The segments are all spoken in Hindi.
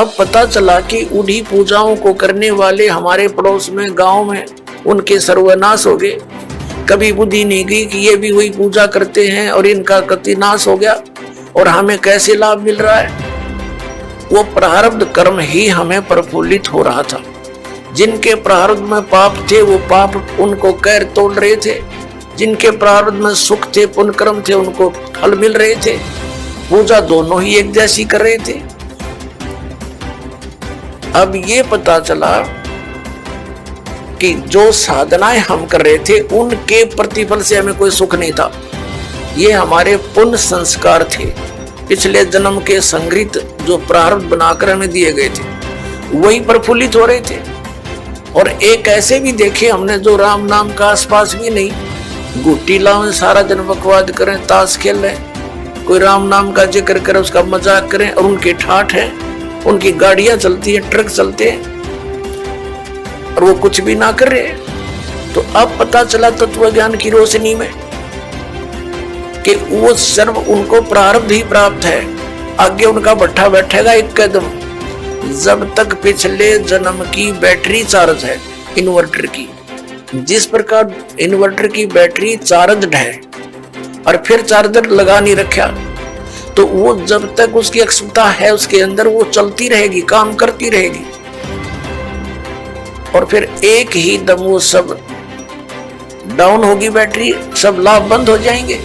अब पता चला कि उन्हीं पूजाओं को करने वाले हमारे पड़ोस में, गांव में, उनके सर्वनाश हो गए। कभी बुद्धि नहीं गई कि ये भी वही पूजा करते हैं और इनका कति नाश हो गया और हमें कैसे लाभ मिल रहा है। वो प्रारब्ध कर्म ही हमें प्रफुल्लित हो रहा था। जिनके प्रारब्ध में पाप थे वो पाप उनको कैर तोड़ रहे थे, जिनके प्रारब्ध में सुख थे, पुण्य कर्म थे, उनको फल मिल रहे थे। पूजा दोनों ही एक जैसी कर रहे थे। अब ये पता चला कि जो साधनाएं हम कर रहे थे उनके प्रतिफल से हमें कोई सुख नहीं था। ये हमारे पुण्य संस्कार थे, पिछले जन्म के संग्रहित जो प्रारब्ध बनाकर हमें दिए गए थे, वही प्रफुल्लित हो रहे थे। और एक ऐसे भी देखे हमने जो राम नाम का आसपास भी नहीं, गुट्टी लाओ, सारा दिन बकवाद करें, ताश खेल रहे, कोई राम नाम का जिक्र करे, उसका मजाक करें, और उनके ठाठ है, उनकी गाड़ियां चलती है, ट्रक चलते हैं, और वो कुछ भी ना कर रहे। तो अब पता चला तत्व ज्ञान की रोशनी में कि वो सर्व उनको प्रारब्ध ही प्राप्त है। आगे उनका भट्ठा बैठेगा एक कदम, जब तक पिछले जन्म की बैटरी चार्ज है इन्वर्टर की। जिस प्रकार इन्वर्टर की बैटरी चार्ज है और फिर चार्जर लगा नहीं रखा, तो वो जब तक उसकी अक्षमता है उसके अंदर वो चलती रहेगी, काम करती रहेगी, और फिर एक ही दम वो सब डाउन होगी बैटरी, सब लाभ बंद हो जाएंगे।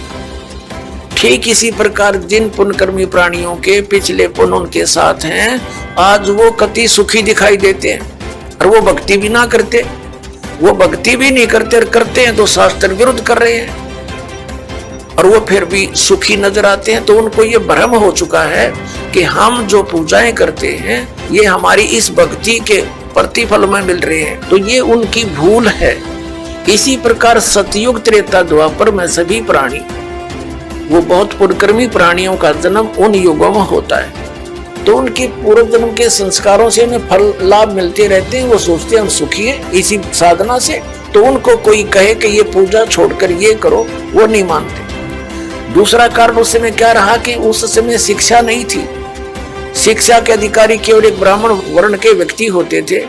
ठीक इसी प्रकार जिन पुण्यकर्मी प्राणियों के पिछले पुण्य उनके साथ हैं, आज वो कति सुखी दिखाई देते हैं, और वो भक्ति भी ना करते, वो भक्ति भी नहीं करते, और करते हैं तो शास्त्र विरुद्ध कर रहे हैं, और वो फिर भी सुखी नजर आते हैं। तो उनको ये भ्रम हो चुका है कि हम जो पूजाएं करते हैं ये हमारी इस भक्ति के प्रतिफल में मिल रहे हैं, तो ये उनकी भूल है। इसी प्रकार सतयुग, त्रेता, द्वापर में सभी प्राणी, वो बहुत पुण्यकर्मी प्राणियों का जन्म उन युगों में होता है, तो उनके पूर्व जन्म के संस्कारों से उन्हें फल लाभ मिलते रहते हैं। वो सोचते हैं हम सुखी हैं इसी साधना से, तो उनको कोई कहे कि ये पूजा छोड़कर ये करो, वो नहीं मानते। दूसरा कारण उस समय क्या रहा कि उस समय शिक्षा नहीं थी। शिक्षा के अधिकारी केवल एक ब्राह्मण वर्ण के व्यक्ति होते थे,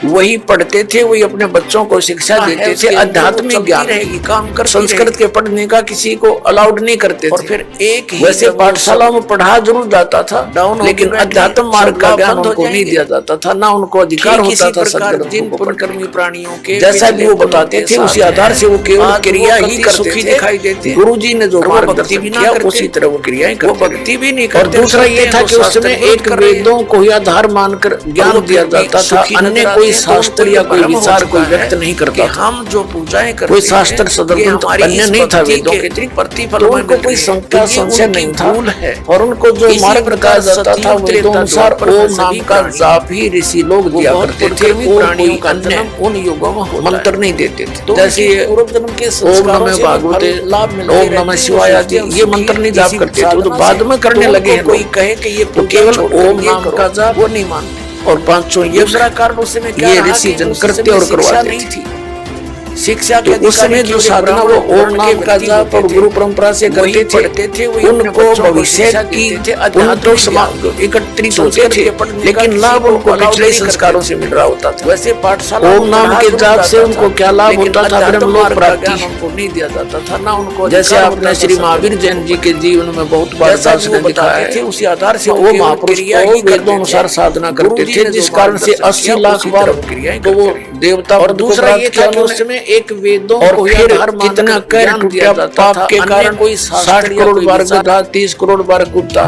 वही पढ़ते थे, वही अपने बच्चों को शिक्षा देते थे। आध्यात्मिक ज्ञान रहेगी, काम कर, संस्कृत के पढ़ने का किसी को अलाउड नहीं करते थे। और फिर एक ही वैसे पाठशाला में पढ़ा जरूर जाता था, लेकिन अध्यात्म मार्ग का ज्ञान उनको नहीं दिया जाता था, ना उनको अधिकार होता था। जिन पुण्यकर्मी प्राणियों के जैसा भी वो बताते थे उसी आधार से वो केवल क्रिया ही करते थे, दिखाई देते। गुरु जी ने जो मार्गदर्शन किया उसी तरह वो क्रियाएं करते, वो भक्ति भी नहीं करते। और दूसरा ये था कि उस समय एक वेदों को ही आधार मानकर ज्ञान दिया जाता था, अन्य कोई शास्त्र या कोई विचार कोई व्यक्त नहीं करता। हम जो पूजाएं करते कोई शास्त्र सदगुण अन्य नहीं था, वेदों के प्रतिफल में उनको कोई शंका संशय नहीं था, और उनको जो मार्ग बताया जाता था वेदों अनुसार ओम नाम का जाप ही ऋषि लोग दिया करते थे। प्राणियों का जन्म उन युगों में मंत्र नहीं देते थे, जैसे पूर्व जन्म के ओम नमः भागवते, ओम नमः शिवाय आदि ये मंत्र नहीं जाप करते थे, तो बाद में करने लगे। कोई कहे कि ये केवल ओम नाम का जाप, वो नहीं मानते। और पांचों ये दूसरा कारण उस समय ये ऋषि जन करते और करवाते थे। शिक्षा के उस समय जो साधना वो ओम नाम का जाप और गुरु परंपरा से करते थे, उनको भविष्य की एकत्रित होते थे, लेकिन लाभ उनको पिछले संस्कारों से मिल रहा होता था। वैसे पाठशाला ओम नाम के जाप से उनको क्या लाभ होता था, ब्रह्मलोक प्राप्ति उनको नहीं दिया जाता था, ना उनको। जैसे आपने श्री महावीर जैन जी के जीवन में बहुत बार दिखाया थे, उसी आधार से वो महापुरुष वेदों अनुसार साधना करते थे, जिस कारण से 80 लाख बार तो वो देवता। और दूसरा ये था कि उस समय एक वेदों और फिर कितना कर टूटा पाप के कारण कोई 60 करोड़ बार गधा, 30 करोड़ बार कुत्ता।